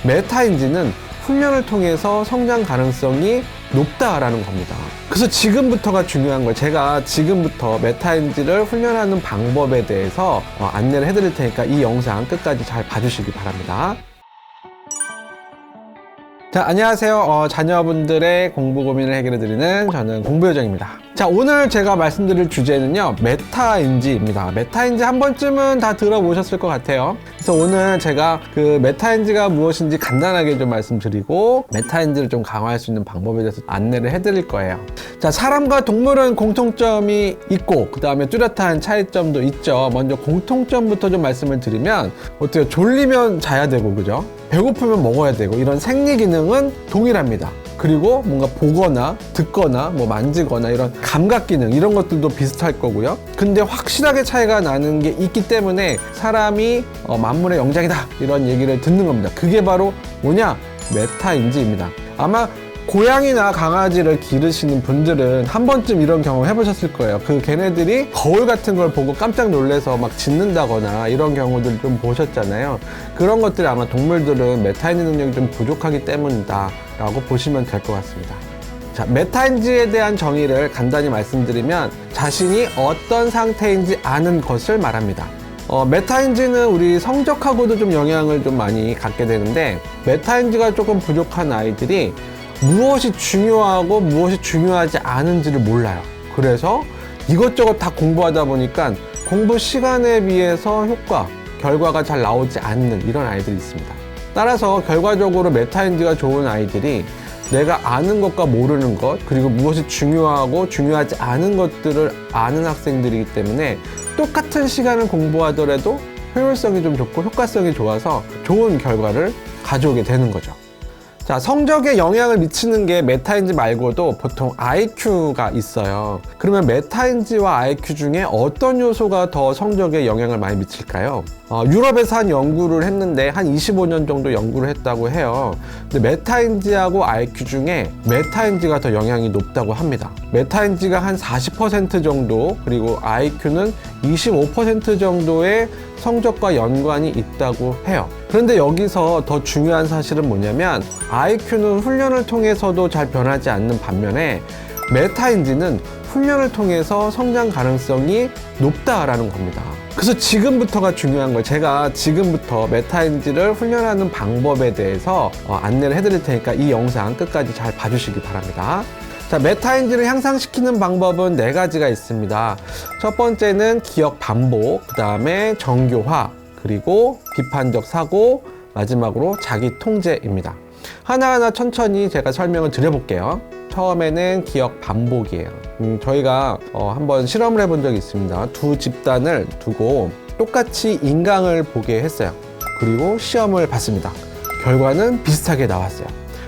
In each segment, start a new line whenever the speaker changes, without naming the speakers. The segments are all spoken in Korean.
메타인지는 훈련을 통해서 성장 가능성이 높다라는 겁니다. 그래서 지금부터가 중요한 거예요. 제가 지금부터 메타인지를 훈련하는 방법에 대해서 안내를 해드릴 테니까 이 영상 끝까지 잘 봐주시기 바랍니다. 자, 안녕하세요. 자녀분들의 공부 고민을 해결해드리는 저는 공부요정입니다. 자, 오늘 제가 말씀드릴 주제는요, 메타인지입니다. 메타인지 한 번쯤은 다 들어보셨을 것 같아요. 그래서 오늘 제가 그 메타인지가 무엇인지 간단하게 좀 말씀드리고, 메타인지를 좀 강화할 수 있는 방법에 대해서 안내를 해드릴 거예요. 자, 사람과 동물은 공통점이 있고, 그 다음에 뚜렷한 차이점도 있죠. 먼저 공통점부터 좀 말씀을 드리면, 어때요? 졸리면 자야 되고, 그죠? 배고프면 먹어야 되고, 이런 생리 기능은 동일합니다. 그리고 뭔가 보거나 듣거나 뭐 만지거나 이런 감각 기능 이런 것들도 비슷할 거고요. 근데 확실하게 차이가 나는 게 있기 때문에 사람이 만물의 영장이다 이런 얘기를 듣는 겁니다. 그게 바로 뭐냐? 메타인지입니다. 아마 고양이나 강아지를 기르시는 분들은 한 번쯤 이런 경험 해보셨을 거예요. 그 걔네들이 거울 같은 걸 보고 깜짝 놀라서 막 짖는다거나 이런 경우들 좀 보셨잖아요. 그런 것들이 아마 동물들은 메타인지 능력이 좀 부족하기 때문이다 라고 보시면 될 것 같습니다. 자, 메타인지에 대한 정의를 간단히 말씀드리면 자신이 어떤 상태인지 아는 것을 말합니다. 메타인지는 우리 성적하고도 좀 영향을 좀 많이 갖게 되는데, 메타인지가 조금 부족한 아이들이 무엇이 중요하고 무엇이 중요하지 않은지를 몰라요. 그래서 이것저것 다 공부하다 보니까 공부 시간에 비해서 결과가 잘 나오지 않는 이런 아이들이 있습니다. 따라서 결과적으로 메타인지가 좋은 아이들이 내가 아는 것과 모르는 것, 그리고 무엇이 중요하고 중요하지 않은 것들을 아는 학생들이기 때문에 똑같은 시간을 공부하더라도 효율성이 좀 좋고 효과성이 좋아서 좋은 결과를 가져오게 되는 거죠. 자, 성적에 영향을 미치는 게 메타인지 말고도 보통 IQ가 있어요. 그러면 메타인지와 IQ 중에 어떤 요소가 더 성적에 영향을 많이 미칠까요? 유럽에서 한 연구를 했는데 한 25년 정도 연구를 했다고 해요. 근데 메타인지하고 IQ 중에 메타인지가 더 영향이 높다고 합니다. 메타인지가 한 40% 정도, 그리고 IQ는 25% 정도의 성적과 연관이 있다고 해요. 그런데 여기서 더 중요한 사실은 뭐냐면 IQ는 훈련을 통해서도 잘 변하지 않는 반면에 메타인지는 훈련을 통해서 성장 가능성이 높다라는 겁니다. 그래서 지금부터가 중요한 거예요. 제가 지금부터 메타인지를 훈련하는 방법에 대해서 안내를 해드릴 테니까 이 영상 끝까지 잘 봐주시기 바랍니다. 자, 메타인지를 향상시키는 방법은 4가지가 있습니다. 첫 번째는 기억 반복, 그 다음에 정교화, 그리고 비판적 사고, 마지막으로 자기 통제입니다. 하나하나 천천히 제가 설명을 드려볼게요. 처음에는 기억 반복이에요. 저희가 한번 실험을 해본 적이 있습니다. 두 집단을 두고 똑같이 인강을 보게 했어요. 그리고 시험을 봤습니다. 결과는 비슷하게 나왔어요.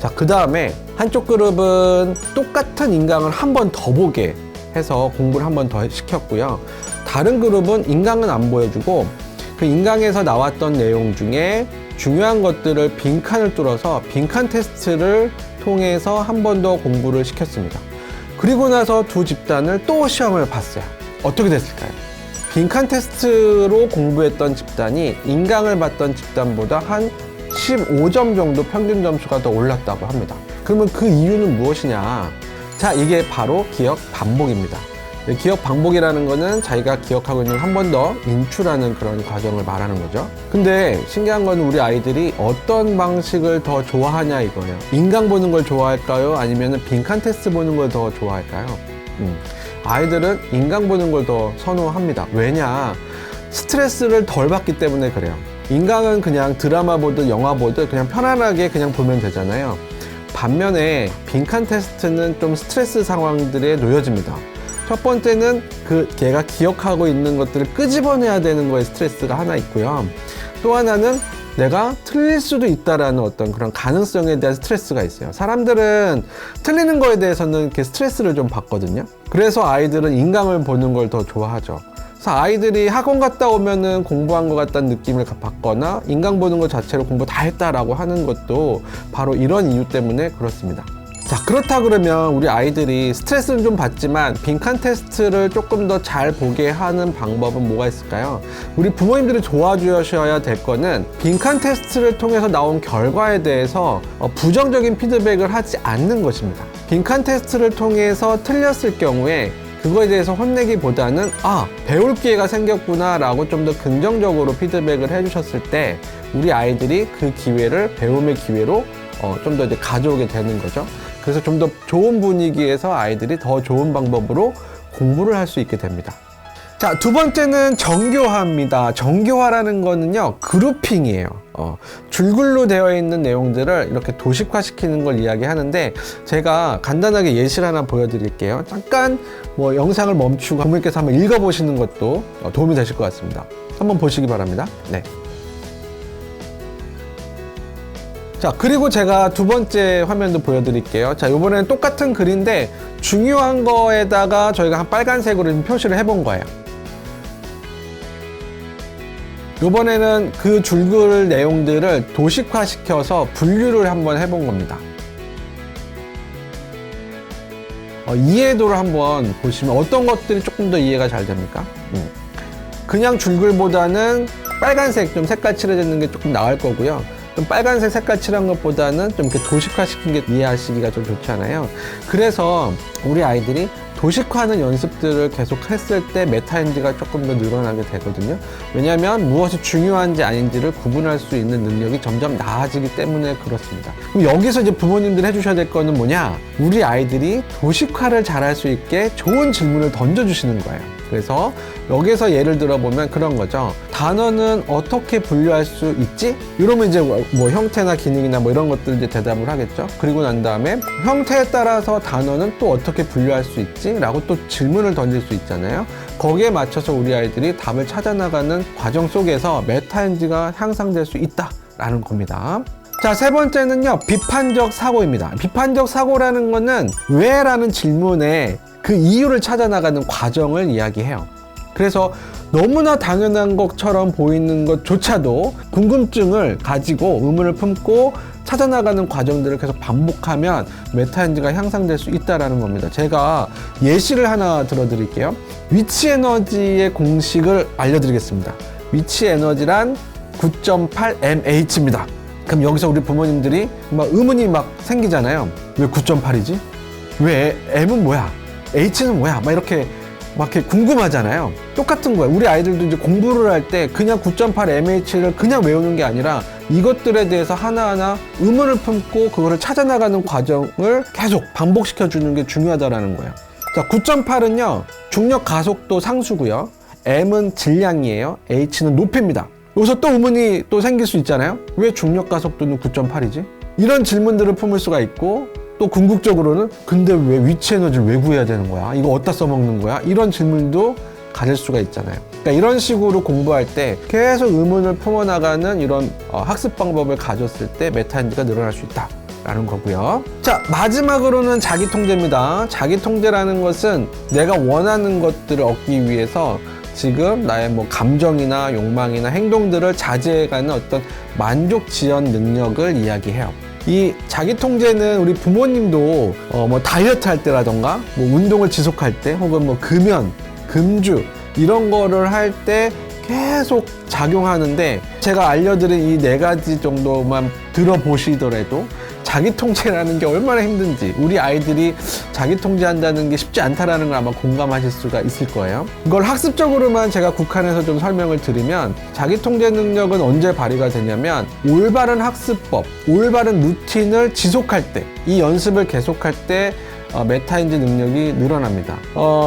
자, 그 다음에 한쪽 그룹은 똑같은 인강을 한 번 더 보게 해서 공부를 한 번 더 시켰고요. 다른 그룹은 인강은 안 보여주고 그 인강에서 나왔던 내용 중에 중요한 것들을 빈칸을 뚫어서 빈칸 테스트를 통해서 한 번 더 공부를 시켰습니다. 그리고 나서 두 집단을 또 시험을 봤어요. 어떻게 됐을까요? 빈칸 테스트로 공부했던 집단이 인강을 봤던 집단보다 한 15점 정도 평균 점수가 더 올랐다고 합니다. 그러면 그 이유는 무엇이냐? 자, 이게 바로 기억 반복입니다. 기억 반복이라는 거는 자기가 기억하고 있는 한 번 더 인출하는 그런 과정을 말하는 거죠. 근데 신기한 건 우리 아이들이 어떤 방식을 더 좋아하냐 이거예요. 인강 보는 걸 좋아할까요? 아니면 빈칸 테스트 보는 걸 더 좋아할까요? 아이들은 인강 보는 걸 더 선호합니다. 왜냐? 스트레스를 덜 받기 때문에 그래요. 인강은 그냥 드라마 보듯 영화 보듯 그냥 편안하게 그냥 보면 되잖아요. 반면에 빈칸 테스트는 좀 스트레스 상황들에 놓여집니다. 첫 번째는 걔가 기억하고 있는 것들을 끄집어내야 되는 거에 스트레스가 하나 있고요. 또 하나는 내가 틀릴 수도 있다라는 어떤 그런 가능성에 대한 스트레스가 있어요. 사람들은 틀리는 거에 대해서는 이렇게 스트레스를 좀 받거든요. 그래서 아이들은 인강을 보는 걸 더 좋아하죠. 그래서 아이들이 학원 갔다 오면은 공부한 것 같다는 느낌을 받거나 인강 보는 것 자체로 공부 다 했다라고 하는 것도 바로 이런 이유 때문에 그렇습니다. 자, 그렇다 그러면 우리 아이들이 스트레스는 좀 받지만 빈칸 테스트를 조금 더 잘 보게 하는 방법은 뭐가 있을까요? 우리 부모님들이 도와주셔야 될 거는 빈칸 테스트를 통해서 나온 결과에 대해서 부정적인 피드백을 하지 않는 것입니다. 빈칸 테스트를 통해서 틀렸을 경우에 그거에 대해서 혼내기보다는 배울 기회가 생겼구나 라고 좀 더 긍정적으로 피드백을 해주셨을 때 우리 아이들이 그 기회를 배움의 기회로 좀 더 이제 가져오게 되는 거죠. 그래서 좀 더 좋은 분위기에서 아이들이 더 좋은 방법으로 공부를 할 수 있게 됩니다. 자, 두 번째는 정교화입니다. 정교화라는 거는요, 그룹핑이에요. 줄글로 되어 있는 내용들을 이렇게 도식화시키는 걸 이야기하는데, 제가 간단하게 예시를 하나 보여드릴게요. 잠깐 영상을 멈추고 부모님께서 한번 읽어보시는 것도 도움이 되실 것 같습니다. 한번 보시기 바랍니다. 네. 자, 그리고 제가 두 번째 화면도 보여드릴게요. 자, 이번에는 똑같은 글인데 중요한 거에다가 저희가 한 빨간색으로 좀 표시를 해본 거예요. 이번에는 그 줄글 내용들을 도식화시켜서 분류를 한번 해본 겁니다. 이해도를 한번 보시면 어떤 것들이 조금 더 이해가 잘 됩니까? 그냥 줄글보다는 빨간색 좀 색깔 칠해지는 게 조금 나을 거고요. 좀 빨간색 색깔 칠한 것보다는 좀 이렇게 도식화시킨 게 이해하시기가 좀 좋잖아요. 그래서 우리 아이들이 도식화하는 연습들을 계속 했을 때 메타인지가 조금 더 늘어나게 되거든요. 왜냐하면 무엇이 중요한지 아닌지를 구분할 수 있는 능력이 점점 나아지기 때문에 그렇습니다. 그럼 여기서 이제 부모님들 해주셔야 될 거는 뭐냐? 우리 아이들이 도식화를 잘할 수 있게 좋은 질문을 던져주시는 거예요. 그래서 여기서 예를 들어보면 그런 거죠. 단어는 어떻게 분류할 수 있지? 이러면 이제 뭐 형태나 기능이나 뭐 이런 것들 이제 대답을 하겠죠. 그리고 난 다음에 형태에 따라서 단어는 또 어떻게 분류할 수 있지? 라고 또 질문을 던질 수 있잖아요. 거기에 맞춰서 우리 아이들이 답을 찾아나가는 과정 속에서 메타인지가 향상될 수 있다라는 겁니다. 자, 세 번째는요, 비판적 사고입니다. 비판적 사고라는 거는 왜? 라는 질문에 그 이유를 찾아나가는 과정을 이야기해요. 그래서 너무나 당연한 것처럼 보이는 것조차도 궁금증을 가지고 의문을 품고 찾아나가는 과정들을 계속 반복하면 메타인지가 향상될 수 있다는 겁니다. 제가 예시를 하나 들어드릴게요. 위치 에너지의 공식을 알려드리겠습니다. 위치 에너지란 9.8mh입니다. 그럼 여기서 우리 부모님들이 막 의문이 막 생기잖아요. 왜 9.8이지? 왜 M은 뭐야? H는 뭐야? 막 이렇게 궁금하잖아요. 똑같은 거예요. 우리 아이들도 이제 공부를 할 때 그냥 9.8mh를 그냥 외우는 게 아니라 이것들에 대해서 하나하나 의문을 품고 그거를 찾아나가는 과정을 계속 반복시켜 주는 게 중요하다라는 거예요. 자, 9.8은요, 중력 가속도 상수고요. M은 질량이에요. H는 높이입니다. 여기서 또 의문이 또 생길 수 있잖아요. 왜 중력 가속도는 9.8이지? 이런 질문들을 품을 수가 있고, 또 궁극적으로는 근데 왜 위치 에너지를 왜 구해야 되는 거야? 이거 어디다 써먹는 거야? 이런 질문도 가질 수가 있잖아요. 그러니까 이런 식으로 공부할 때 계속 의문을 품어나가는 이런 학습 방법을 가졌을 때 메타인지가 늘어날 수 있다라는 거고요. 자, 마지막으로는 자기 통제입니다. 자기 통제라는 것은 내가 원하는 것들을 얻기 위해서 지금 나의 뭐 감정이나 욕망이나 행동들을 자제해가는 어떤 만족 지연 능력을 이야기해요. 이 자기 통제는 우리 부모님도 뭐 다이어트 할 때라던가 뭐 운동을 지속할 때 혹은 뭐 금연, 금주 이런 거를 할 때 계속 작용하는데, 제가 알려드린 이 4가지 정도만 들어보시더라도 자기 통제라는 게 얼마나 힘든지, 우리 아이들이 자기 통제한다는 게 쉽지 않다라는 걸 아마 공감하실 수가 있을 거예요. 이걸 학습적으로만 제가 국한해서 좀 설명을 드리면, 자기 통제 능력은 언제 발휘가 되냐면 올바른 학습법, 올바른 루틴을 지속할 때, 이 연습을 계속할 때 메타인지 능력이 늘어납니다.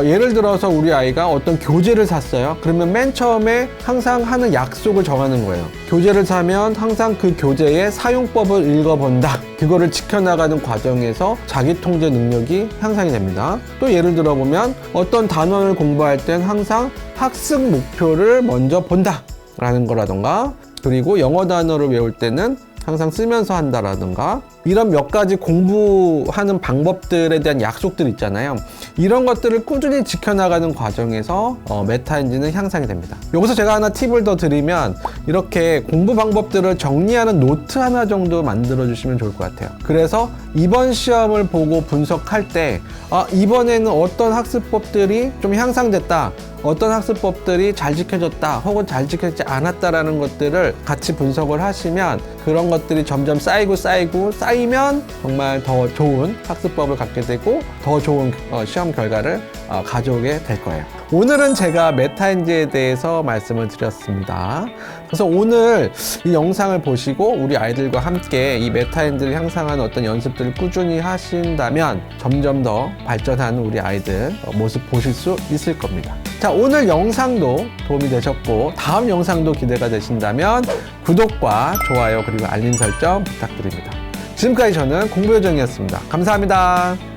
예를 들어서 우리 아이가 어떤 교재를 샀어요. 그러면 맨 처음에 항상 하는 약속을 정하는 거예요. 교재를 사면 항상 그 교재의 사용법을 읽어본다. 그거를 지켜나가는 과정에서 자기 통제 능력이 향상이 됩니다. 또 예를 들어 보면 어떤 단원을 공부할 땐 항상 학습 목표를 먼저 본다 라는 거라던가, 그리고 영어 단어를 외울 때는 항상 쓰면서 한다라든가 이런 몇 가지 공부하는 방법들에 대한 약속들 있잖아요. 이런 것들을 꾸준히 지켜나가는 과정에서 메타 인지는 향상이 됩니다. 여기서 제가 하나 팁을 더 드리면 이렇게 공부 방법들을 정리하는 노트 하나 정도 만들어 주시면 좋을 것 같아요. 그래서 이번 시험을 보고 분석할 때 이번에는 어떤 학습법들이 좀 향상됐다, 어떤 학습법들이 잘 지켜졌다 혹은 잘 지켜지지 않았다라는 것들을 같이 분석을 하시면 그런 것들이 점점 쌓이면 정말 더 좋은 학습법을 갖게 되고 더 좋은 시험 결과를 가져오게 될 거예요. 오늘은 제가 메타인지에 대해서 말씀을 드렸습니다. 그래서 오늘 이 영상을 보시고 우리 아이들과 함께 이 메타인지를 향상하는 어떤 연습들을 꾸준히 하신다면 점점 더 발전하는 우리 아이들 모습 보실 수 있을 겁니다. 자, 오늘 영상도 도움이 되셨고 다음 영상도 기대가 되신다면 구독과 좋아요 그리고 알림 설정 부탁드립니다. 지금까지 저는 공부요정이었습니다. 감사합니다.